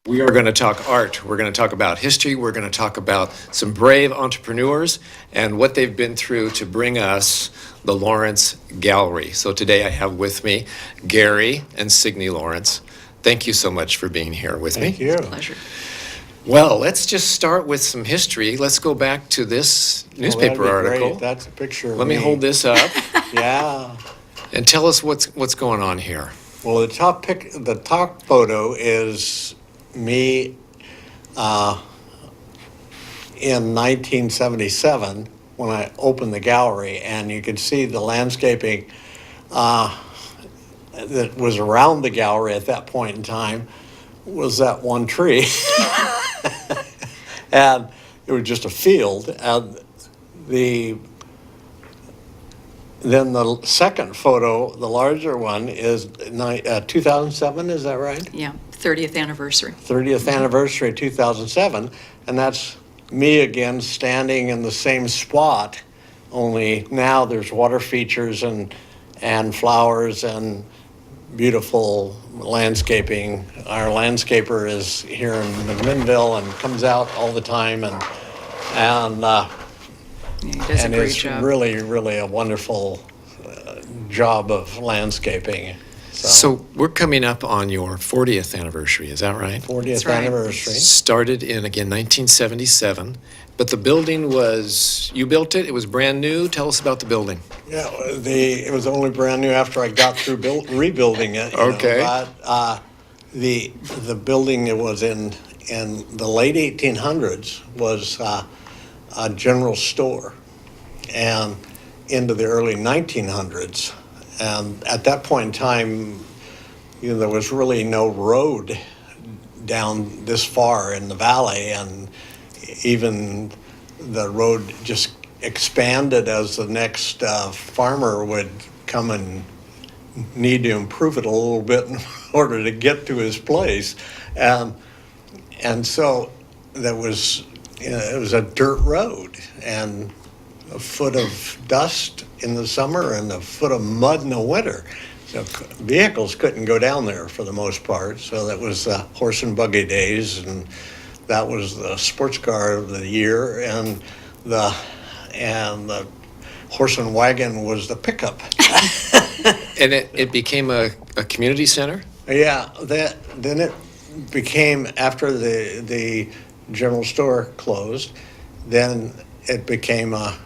We are going to talk art. We're going to talk about history. We're going to talk about some brave entrepreneurs and what they've been through to bring us the Lawrence Gallery. So today I have with me Gary and Signe Lawrence. Thank you so much for being here with me. Thank you. Pleasure. Well, let's just start with some history. Let's go back to this newspaper That'd be article. great. That's a picture of Let me hold this up Yeah. and tell us what's going on here. Well, the top photo is me in 1977 when I opened the gallery, and you can see the landscaping that was around the gallery at that point in time was that one tree. And it was just a field. And then the second photo, the larger one, is 2007, is that right? Yeah, 30th anniversary. 30th anniversary of 2007, and that's me again standing in the same spot, only now there's water features and flowers and beautiful landscaping. Our landscaper is here in McMinnville and comes out all the time, and Yeah, he does a great it's job. really a wonderful job of landscaping. So we're coming up on your 40th anniversary, is that right? 40th That's right. anniversary. Started in, again, 1977, but the building was, you built it, it was brand new. Tell us about the building. Yeah, it was only brand new after I got through rebuilding it. you know, Okay. But the building that was in the late 1800s was a general store, and into the early 1900s. And at that point in time, there was really no road down this far in the valley, and even the road just expanded as the next farmer would come and need to improve it a little bit in order to get to his place. And so there was, it was a dirt road, and a foot of dust in the summer and a foot of mud in the winter. So vehicles couldn't go down there for the most part. So that was the horse and buggy days, and that was the sports car of the year, and the horse and wagon was the pickup. And it became a community center? Yeah, then it became, after the general store closed, then it became a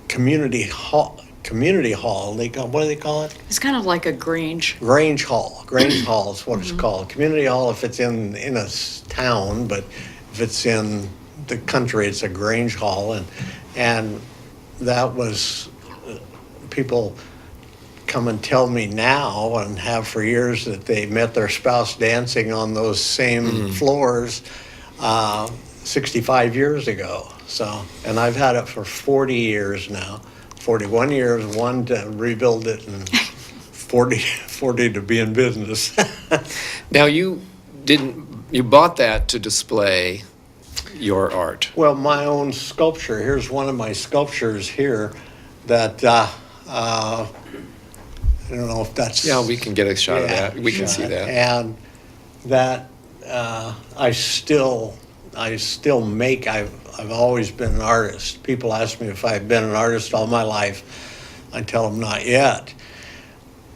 community hall. What do they call it? It's kind of like a Grange. Grange Hall. Grange Hall is what it's called. Community hall if it's in a town, but if it's in the country, it's a Grange Hall, and that was, people come and tell me now, and have for years, that they met their spouse dancing on those same floors 65 years ago. So, and I've had it for 40 years now. 41 years, one to rebuild it, and 40 to be in business. Now you bought that to display your art. Well, my own sculpture. Here's one of my sculptures here that I don't know if that's... Yeah, we can get a shot of Yeah, that. We can see that. And that I still make. I've always been an artist. People ask me if I've been an artist all my life. I tell them not yet.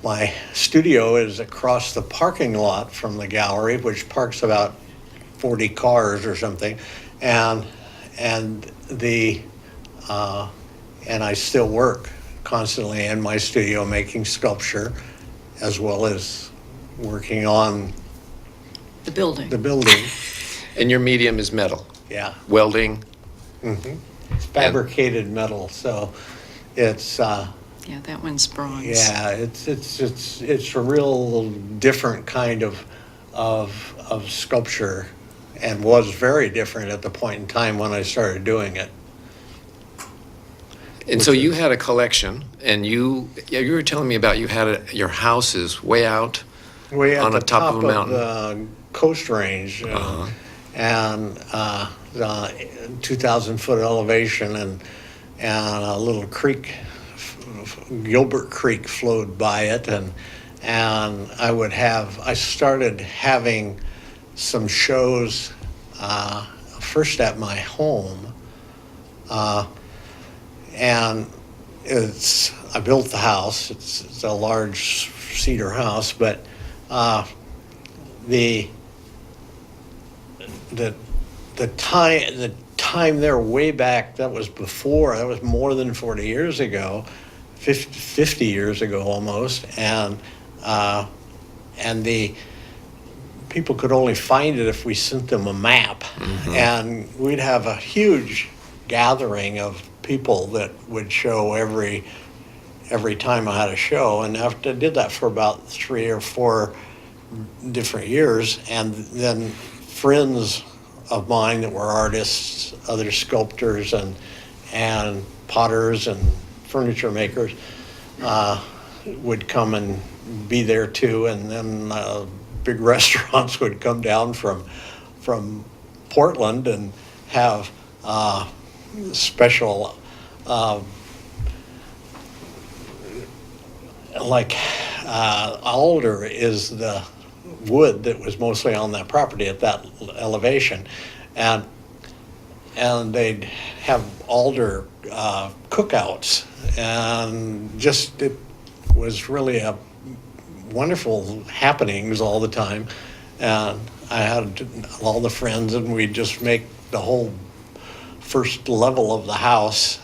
My studio is across the parking lot from the gallery, which parks about 40 cars or something, and I still work constantly in my studio making sculpture, as well as working on The building. the building. And your medium is metal, Yeah. welding. It's fabricated metal, so it's Yeah, that one's bronze. yeah, it's a real different kind of sculpture, and was very different at the point in time when I started doing it. And so you had a collection, and you were telling me about your house is way out. Way at On the the top of a mountain. the Coast Range, and 2,000 foot elevation, and a little creek, Gilbert Creek, flowed by it, and I started having some shows, first at my home, and I built the house. It's a large cedar house, but the time there way back, that was more than 40 years ago, 50 years ago almost, and the people could only find it if we sent them a map. And we'd have a huge gathering of people that would show every time I had a show. And after I did that for about 3 or 4 different years, and then friends of mine that were artists, other sculptors and potters and furniture makers would come and be there too. And then big restaurants would come down from Portland and have special alder is the wood that was mostly on that property at that elevation, and they'd have alder cookouts, and just it was really a wonderful happenings all the time. And I had all the friends, and we'd just make the whole first level of the house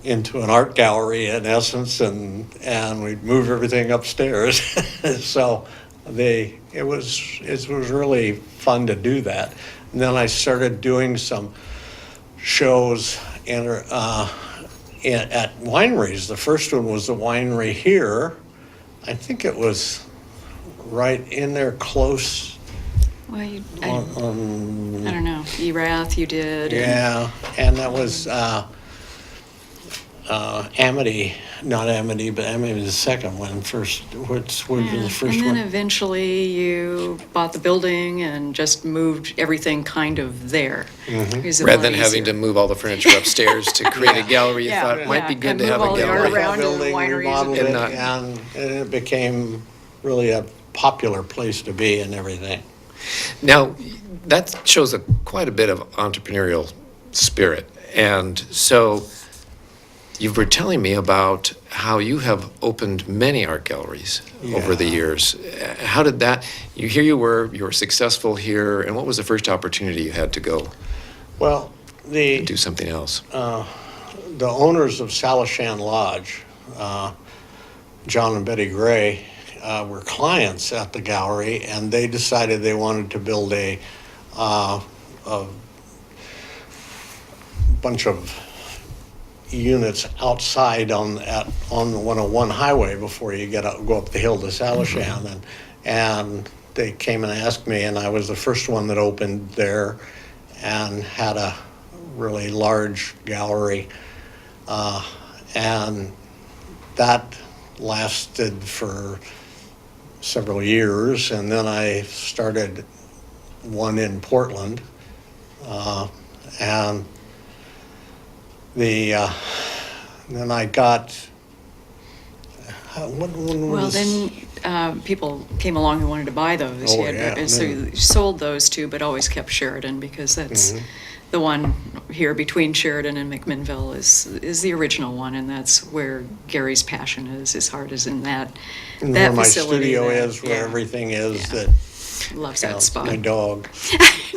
into an art gallery in essence, and we'd move everything upstairs. So it was really fun to do that. And then I started doing some shows at wineries. The first one was the winery here. I think it was right in there close. Well, I don't know. Erath, you did. Yeah, and that was Amity, not Amity, but Amity was the second one. Which was the first and then one? eventually you bought the building and just moved everything kind of there. Mm-hmm. Rather than having to move all the furniture upstairs to create a gallery, you thought it might be good and to have move a all the art gallery. around to the Building, wineries remodeled and it, not- and it became really a popular place to be and everything. Now, that shows quite a bit of entrepreneurial spirit. And so you were telling me about how you have opened many art galleries over the years. How did that, you were successful here, and what was the first opportunity you had to go Well, do something else? the owners of Salishan Lodge, John and Betty Gray, were clients at the gallery, and they decided they wanted to build a bunch of units outside on the 101 highway before you go up the hill to Salishan, and they came and asked me, and I was the first one that opened there and had a really large gallery, and that lasted for several years, and then I started one in Portland, and then I got then people came along who wanted to buy those. Oh, yeah. So you sold those two, but always kept Sheridan, because that's the one here between Sheridan and McMinnville is the original one, and that's where Gary's passion is. His heart is in that and that where my facility. studio is, where everything is. Yeah. That Loves that counts. spot. My dog.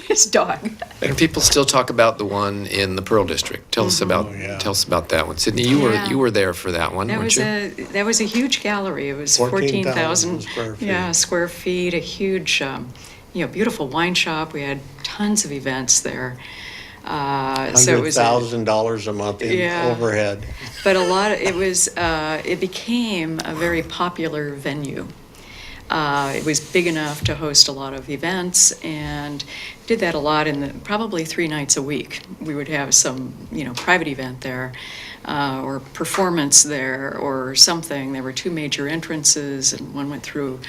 His dog. And people still talk about the one in the Pearl District. Tell us about that one. Sydney, you were there for that one, weren't you? That was a huge gallery. It was 14,000 14,000 square feet. square feet. A huge, beautiful wine shop. We had tons of events there. So it was $100,000 a month in overhead. But it became a very popular venue. It was big enough to host a lot of events, and did that a lot probably 3 nights a week. We would have some, private event there, or performance there, or something. There were 2 major entrances, and one went through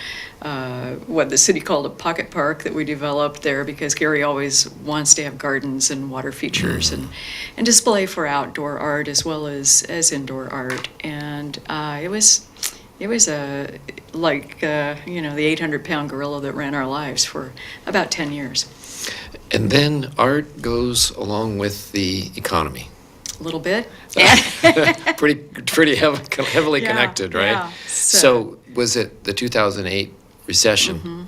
what the city called a pocket park that we developed there, because Gary always wants to have gardens and water features and display for outdoor art as well as indoor art. And it It was the 800-pound gorilla that ran our lives for about 10 years. And then art goes along with the economy. A little bit. Pretty heavily Yeah, connected, right? yeah. So was it the 2008 recession? Mm-hmm.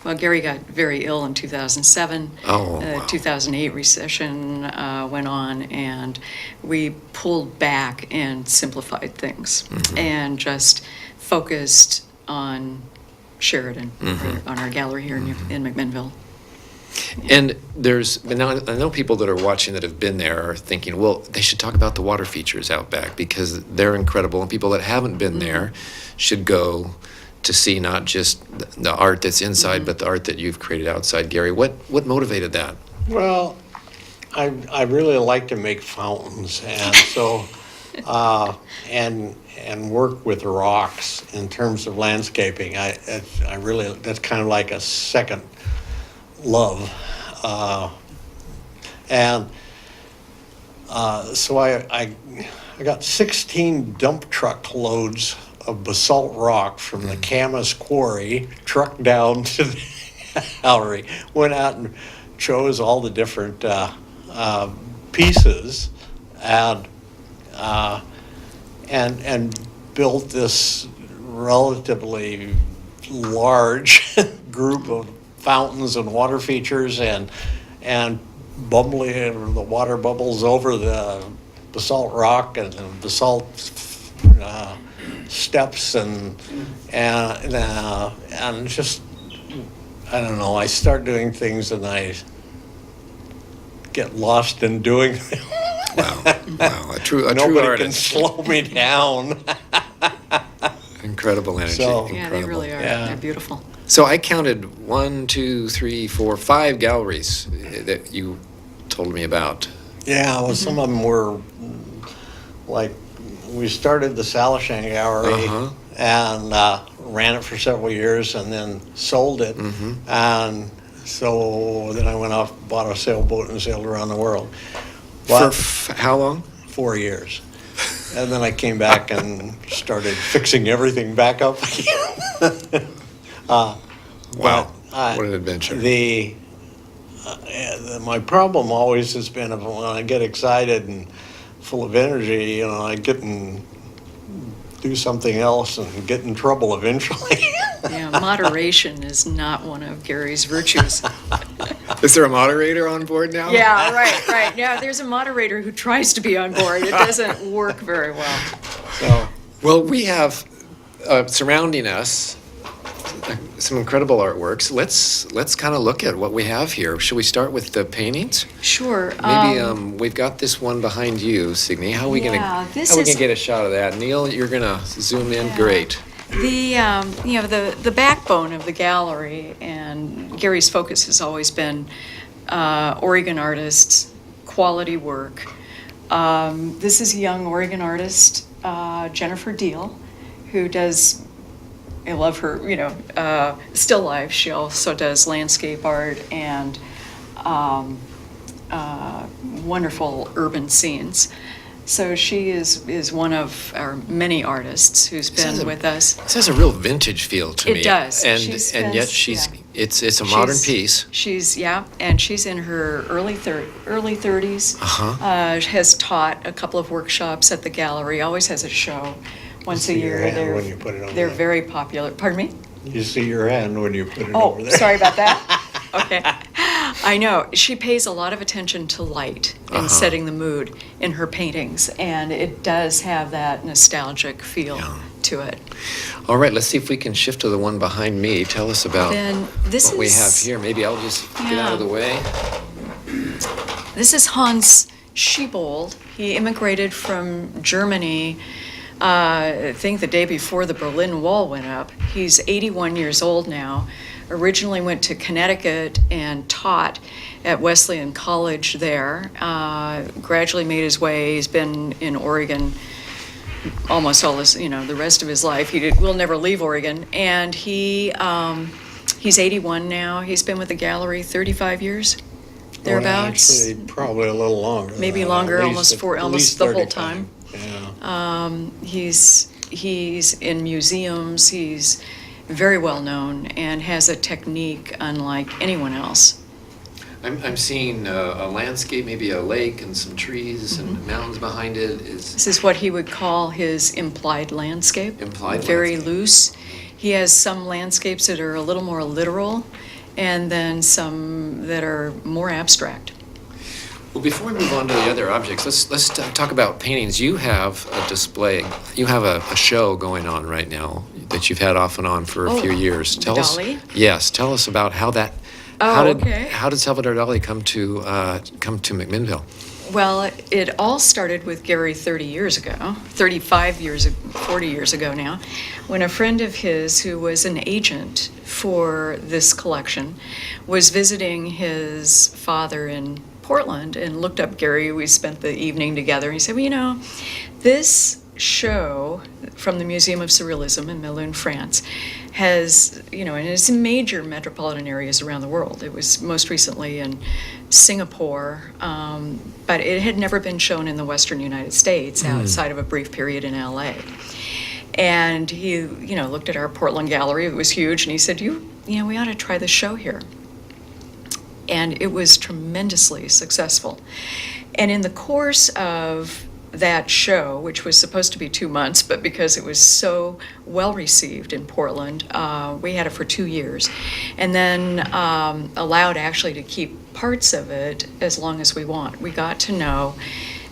Well, Gary got very ill in 2007. Oh, The wow. 2008 recession went on, and we pulled back and simplified things and just focused on Sheridan, on our gallery here in McMinnville. And now I know people that are watching that have been there are thinking, well, they should talk about the water features out back because they're incredible, and people that haven't been there should go to see not just the art that's inside, but the art that you've created outside. Gary, what motivated that? Well, I really like to make fountains, and so and work with rocks in terms of landscaping. I really, that's kind of like a second love, so I got 16 dump truck loads of basalt rock from the Camas quarry, trucked down to the gallery, went out and chose all the different pieces, and built this relatively large group of fountains and water features, and bubbling the water bubbles over the basalt rock and the basalt steps, and just, I don't know, I start doing things and I get lost in doing them. Wow, a true Nobody can artist. slow me down. Incredible energy. So- Yeah, they really are. Yeah. They're beautiful. So I counted 1, 2, 3, 4, 5 galleries that you told me about. Yeah, well, some of them were, like, we started the Salashang Gallery and ran it for several years and then sold it. And so then I went off, bought a sailboat and sailed around the world. But For how long? 4 years. And then I came back and started fixing everything back up again. Wow, But, what an adventure. My problem always has been when I get excited and full of energy, I get and do something else and get in trouble eventually. Yeah, moderation is not one of Gary's virtues. Is there a moderator on board now? Yeah, right. Yeah, there's a moderator who tries to be on board. It doesn't work very well. So, Well, we have surrounding us some incredible artworks. Let's kind of look at what we have here. Should we start with the paintings? Sure. Maybe we've got this one behind you, Signe. How are we Yeah, this gonna is- get a shot of that? Neil, you're gonna zoom in. Great. The backbone of the gallery, and Gary's focus has always been Oregon artists, quality work. This is a young Oregon artist, Jennifer Deal, who does, I love her, still life. She also does landscape art and wonderful urban scenes. So she is one of our many artists who's been with us. This has a real vintage feel to me. It does. And She's yet been- it's a modern piece. And she's in her early 30s. Has taught a couple of workshops at the gallery. Always has a show once a see your year. hand when you put it over They're there. very popular. Pardon me? you see your hand when you put it Oh, over there. sorry about that. Okay. I know. She pays a lot of attention to light and setting the mood in her paintings, and it does have that nostalgic feel to it. All right, let's see if we can shift to the one behind me. Tell us about Then this what we have is- here. Maybe I'll just get Yeah. out of the way. This is Hans Schiebold. He immigrated from Germany, I think the day before the Berlin Wall went up. He's 81 years old now. Originally went to Connecticut and taught at Wesleyan College there. Gradually made his way. He's been in Oregon almost all his, the rest of his life. Will never leave Oregon. And he's 81 now. He's been with the gallery 35 years, thereabouts. Well, actually, probably a little longer. Maybe than that, longer, at almost least the whole 35. time. Yeah. He's He's in museums, he's very well known, and has a technique unlike anyone else. I'm seeing a landscape, maybe a lake and some trees and mountains behind it. This is what he would call his implied landscape. Implied Very landscape. loose. He has some landscapes that are a little more literal, and then some that are more abstract. Well, before we move on to the other objects, let's talk about paintings. You have a display, you have a show going on right now that you've had off and on for a few years. Tell us, Dali? yes, tell us about how that. Okay. How did Salvador Dali come to McMinnville? Well, it all started with Gary 30 years ago, 35 years, 40 years ago now, when a friend of his who was an agent for this collection was visiting his father in Portland and looked up Gary. We spent the evening together. He said, well, you know, this show from the Museum of Surrealism in Melun, France, has, you know, and it's in major metropolitan areas around the world. It was most recently in Singapore, but it had never been shown in the Western United States outside of a brief period in LA. And he, you know, looked at our Portland gallery. It was huge, and he said, you know, we ought to try the show here. And it was tremendously successful. And in the course of that show, which was supposed to be 2 months, but because it was so well received in Portland, we had it for 2 years, and then allowed actually to keep parts of it as long as we want. We got to know,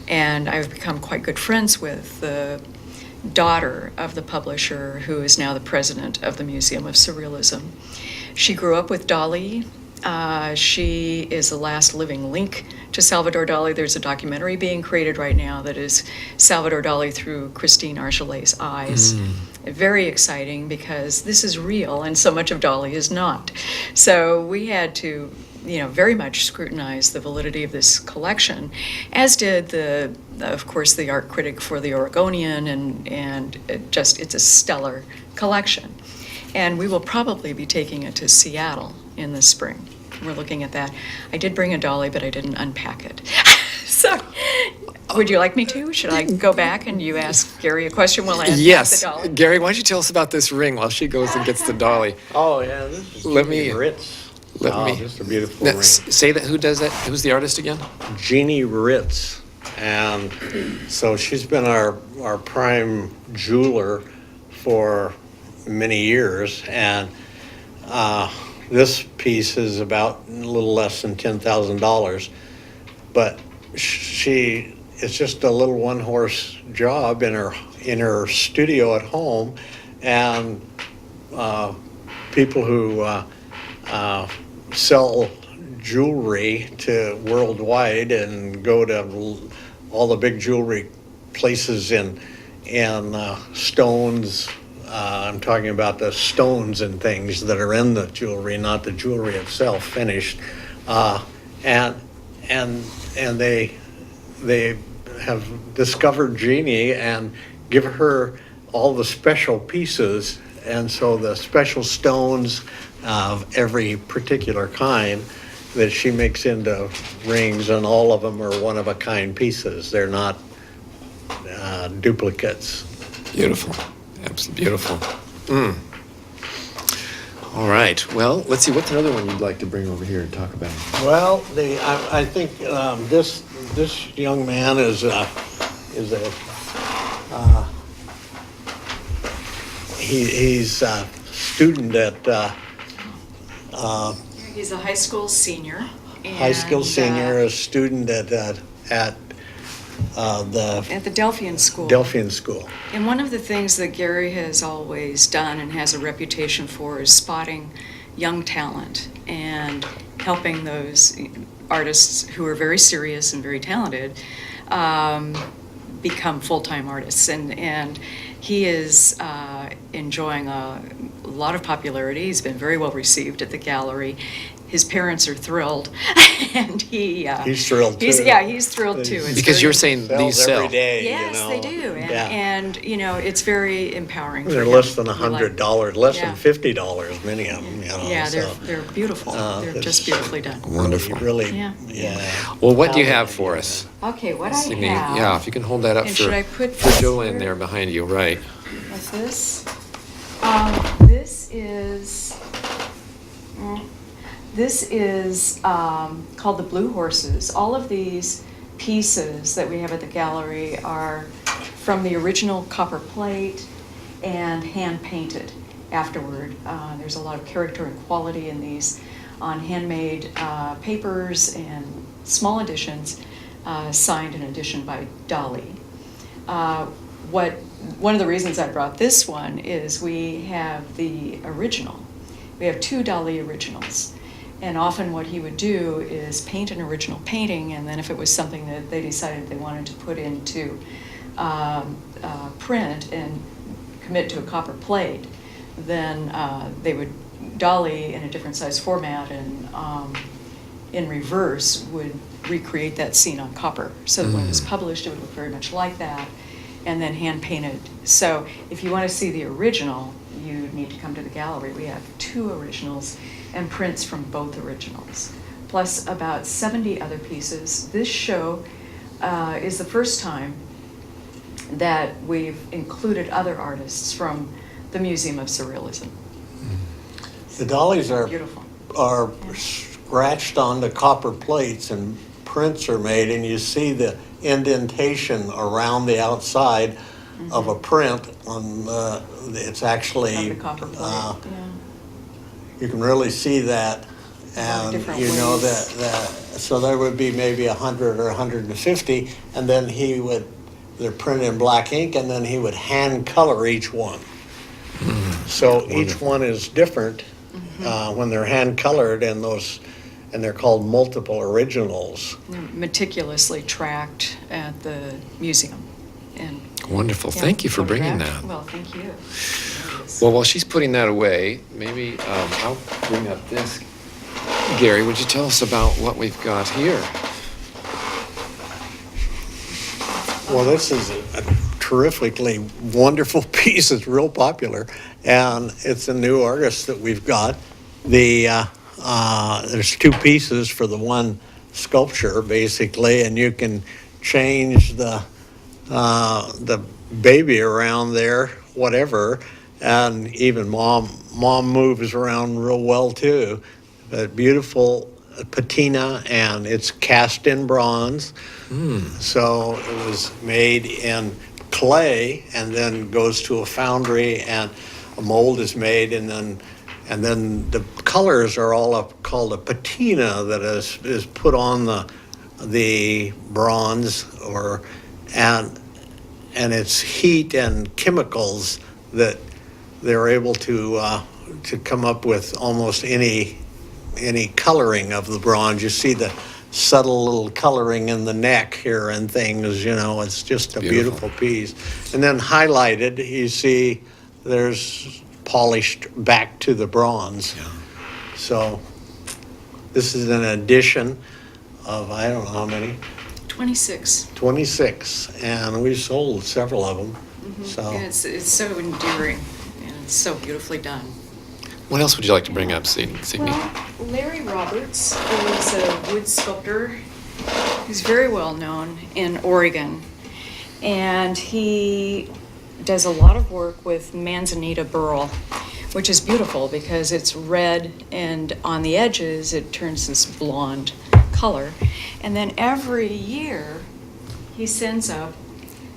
and I've become quite good friends with the daughter of the publisher, who is now the president of the Museum of Surrealism. She grew up with Dali. She is the last living link to Salvador Dali. There's a documentary being created right now that is Salvador Dali through Christine Archelet's eyes. Very exciting, because this is real and so much of Dali is not. So we had to, you know, very much scrutinize the validity of this collection, as did of course, the art critic for the Oregonian, and it's a stellar collection. And we will probably be taking it to Seattle in the spring. We're looking at that. I did bring a Dali, but I didn't unpack it. So, would you like me to? Should I go back and you ask Gary a question while I unpack Yes, the Dali? Gary, why don't you tell us about this ring while she goes and gets the Dali? Oh, yeah, this is Let me- Jeannie Ritz. let me- Just a beautiful Now, ring. say that. Who does that? Who's the artist again? Jeannie Ritz. And so she's been our prime jeweler for many years. And this piece is about a little less than $10,000. But it's just a little one-horse job in her studio at home. And people who sell jewelry to worldwide and go to all the big jewelry places in stones. I'm talking about the stones and things that are in the jewelry, not the jewelry itself finished. And they have discovered Jeannie and give her all the special pieces. And so the special stones of every particular kind that she makes into rings, and all of them are one-of-a-kind pieces. They're not duplicates. Beautiful. Absolutely beautiful. All right. Well, let's see. What's another one you'd like to bring over here and talk about? Well, I think this young man he's a student at He's a high school senior. high school senior, a student at the At the Delphian School. Delphian School. And one of the things that Gary has always done and has a reputation for is spotting young talent and helping those artists who are very serious and very talented become full-time artists. And he is enjoying a lot of popularity. He's been very well received at the gallery. His parents are thrilled, and He's thrilled too. He's thrilled too. It's Because very- you're saying these sell. every day. Yes, they do, Yeah. and you know, it's very empowering. for They're him. less than We like- $100, less Yeah. than $50, many of them, Yeah, so. they're beautiful. They're just it's- beautifully done. Wonderful. Really, Yeah. yeah. Well, what do you have for us? Okay, what I Signe? have. Yeah, if you can hold that up And for should I put for this Joanne here? there behind you, right? with this. This is called the Blue Horses. All of these pieces that we have at the gallery are from the original copper plate and hand painted afterward. There's a lot of character and quality in these on handmade papers and small editions, signed in edition by Dali. One of the reasons I brought this one is we have the original. We have 2 Dali originals. And often what he would do is paint an original painting, and then if it was something that they decided they wanted to put into print and commit to a copper plate, then they would Dali in a different size format and in reverse would recreate that scene on copper. So that when it was published, it would look very much like that, and then hand painted. So if you want to see the original, you need to come to the gallery. We have 2 originals and prints from both originals, plus about 70 other pieces. This show is the first time that we've included other artists from the Museum of Surrealism. The Dalis Beautiful. are scratched onto copper plates and prints are made, and you see the indentation around the outside of a print on it's actually Of the copper plate, you can really see that, and different you know ways. that so there would be maybe 100 or 150, and then they're printed in black ink, and then he would hand color each one. So each one is different when they're hand colored, and they're called multiple originals. They're meticulously tracked at the museum. And Wonderful. yeah, Thank you for bringing photographed. that. Well, thank you. Well, while she's putting that away, maybe I'll bring up this. Gary, would you tell us about what we've got here? Well, this is a terrifically wonderful piece. It's real popular, and it's a new artist that we've got. There's 2 pieces for the one sculpture, basically, and you can change the baby around there, whatever, and even mom moves around real well too. But beautiful patina, and it's cast in bronze. So it was made in clay and then goes to a foundry, and a mold is made, and then the colors are all called a patina that is put on the bronze, and it's heat and chemicals that they're able to come up with almost any coloring of the bronze. You see the subtle little coloring in the neck here and things, it's just a beautiful piece. And then highlighted, you see there's polished back to the bronze. Yeah. So this is an edition of, I don't know how many, 26. 26, and we sold several of them. So Yeah, it's so endearing, and it's so beautifully done. What else would you like to bring up, Signe? Well, Larry Roberts is a wood sculptor who's very well known in Oregon, and he does a lot of work with manzanita burl, which is beautiful because it's red, and on the edges it turns this blonde color. And then every year he sends up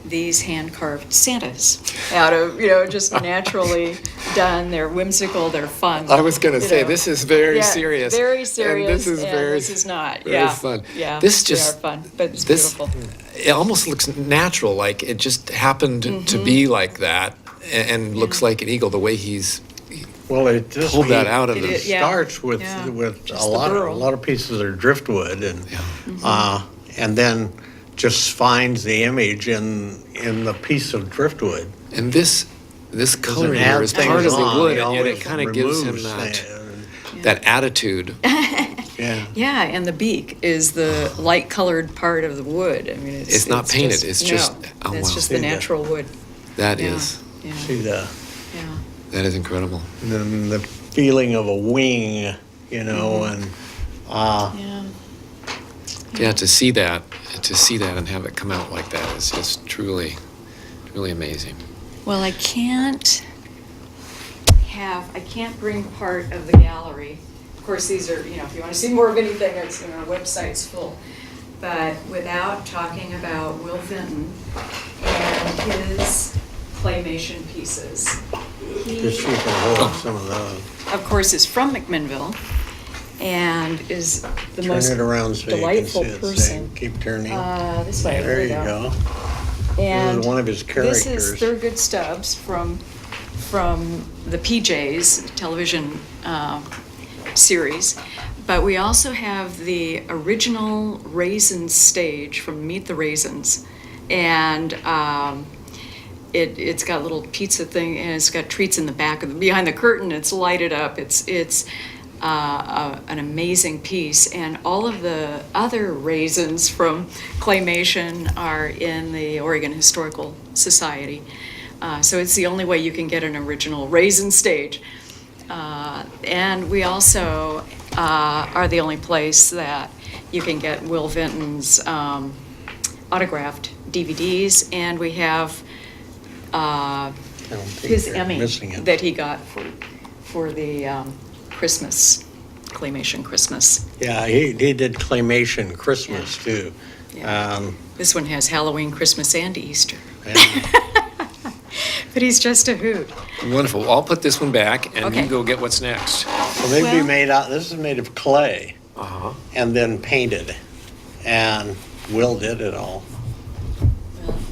these hand-carved Santas out of, just naturally done. They're whimsical, they're fun. I was going to say, this is very serious. Very serious. And this is this is not. very fun. Yeah, This they just- are fun, but it's beautiful. It almost looks natural, like it just happened to be like that, and looks like an eagle, the way he's well, it just pulled that out of It the... is, yeah. starts with Yeah. a Just the lot burl. of pieces are driftwood, and then just finds the image in the piece of driftwood. And this color Doesn't here add is things part of the on, wood, he and yet it always kind of gives him removes that attitude. Yeah. Yeah, and the beak is the light-colored part of the wood. I mean, It's not painted, it's just- oh, it's wow. just See the that? natural wood. That Yeah, is, yeah, See yeah. that is incredible. and then the feeling of a wing, and Yeah. Yeah, to see that and have it come out like that is just truly, truly amazing. Well, I can't bring part of the gallery. Of course, these are, if you want to see more of anything, it's, our website's full. But without talking about Will Vinton and his claymation pieces. Just so you can hold some of those. Of course, is from McMinnville and is the most Turn it around so delightful you can see it. person. Keep turning. This way. There we you go. And This is one of his characters. This is Thurgood Stubbs from the PJs television series. But we also have the original Raisins stage from Meet the Raisins. And it's got a little pizza thing, and it's got treats in the back behind the curtain. It's lighted up. It's an amazing piece, and all of the other raisins from claymation are in the Oregon Historical Society. So it's the only way you can get an original raisin stage. And we also are the only place that you can get Will Vinton's autographed DVDs, and we have his Emmy that he got for the Christmas, Claymation Christmas. Yeah, he did Claymation Christmas too. Yeah. This one has Halloween, Christmas, and Easter. And But he's just a hoot. Wonderful. I'll put this one back, and Okay. you go get what's next. so they'd be Well- made out. This is made of clay Uh-huh. and then painted, and Will did it all.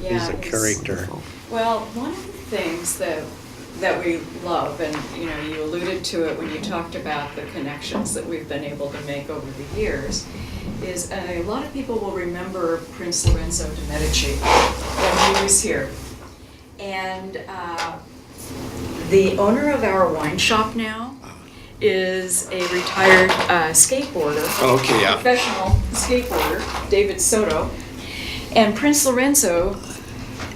He's a character. Well, one of the things that we love, and you alluded to it when you talked about the connections that we've been able to make over the years, is a lot of people will remember Prince Lorenzo de Medici when he was here. And the owner of our wine shop now is a retired skateboarder. Okay, yeah. Professional skateboarder, David Soto. And Prince Lorenzo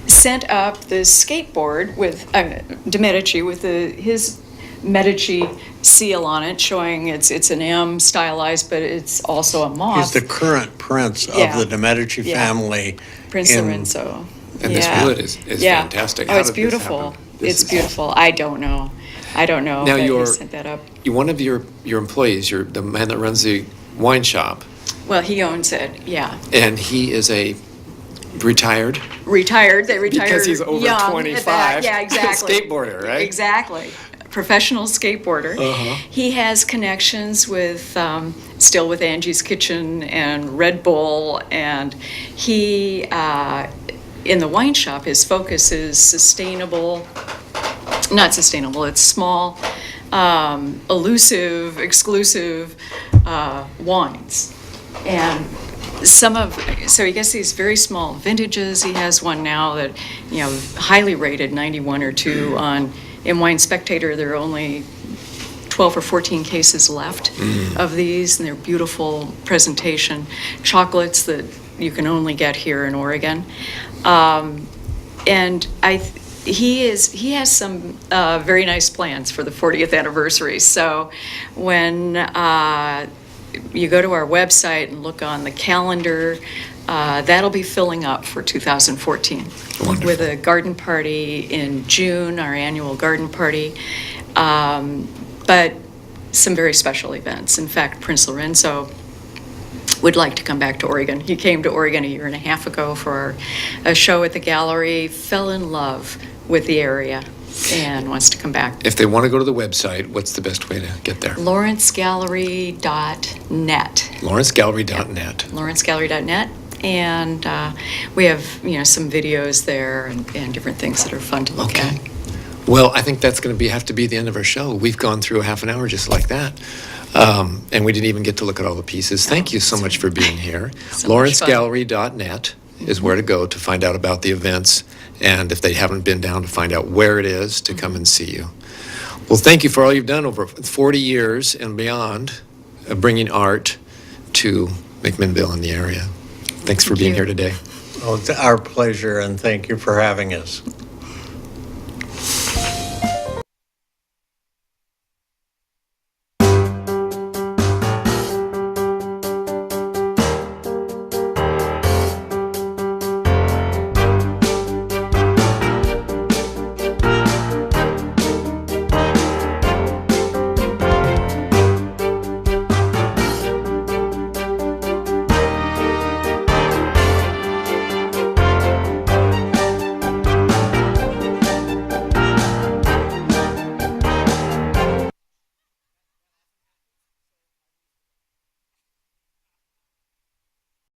sent up this skateboard with de Medici with his Medici seal on it, showing it's an M stylized, but it's also a moth. He's the current prince Yeah. of the de Medici Yeah. family. Prince in- Lorenzo. And this wood is fantastic. Oh, How it's did this beautiful. happen? This It's is- beautiful. I don't know. Now but your- he sent that up. One of your employees, the man that runs the wine shop, Well, he owns it, yeah. and he is a retired Retired, they retired because he's over young at that. 25. Yeah, exactly. Skateboarder, right? Exactly. Professional skateboarder. Uh-huh. He has connections with, still with Angie's Kitchen and Red Bull, and he, in the wine shop, his focus is not sustainable, it's small, elusive, exclusive wines. And so he gets these very small vintages. He has one now that, highly rated, 91 or 2 in Wine Spectator. There are only 12 or 14 cases left of these, and they're beautiful presentation. Chocolates that you can only get here in Oregon. And he has some very nice plans for the 40th anniversary. So when you go to our website and look on the calendar, that'll be filling up for 2014. Wonderful. With a garden party in June, our annual garden party. But some very special events. In fact, Prince Lorenzo would like to come back to Oregon. He came to Oregon a year and a half ago for a show at the gallery, fell in love with the area, and wants to come back. If they want to go to the website, what's the best way to get there? LawrenceGallery.net. LawrenceGallery.net. LawrenceGallery.net. And we have, some videos there and different things that are fun to look at. Okay. Well, I think that's going to have to be the end of our show. We've gone through a half an hour just like that. And we didn't even get to look at all the pieces. Thank you so much for being here. So much fun. LawrenceGallery.net is where to go to find out about the events, and if they haven't been down, to find out where it is to come and see you. Well, thank you for all you've done over 40 years and beyond, bringing art to McMinnville and the area. Thanks for Thank being you. here today. Oh, it's our pleasure, and thank you for having us.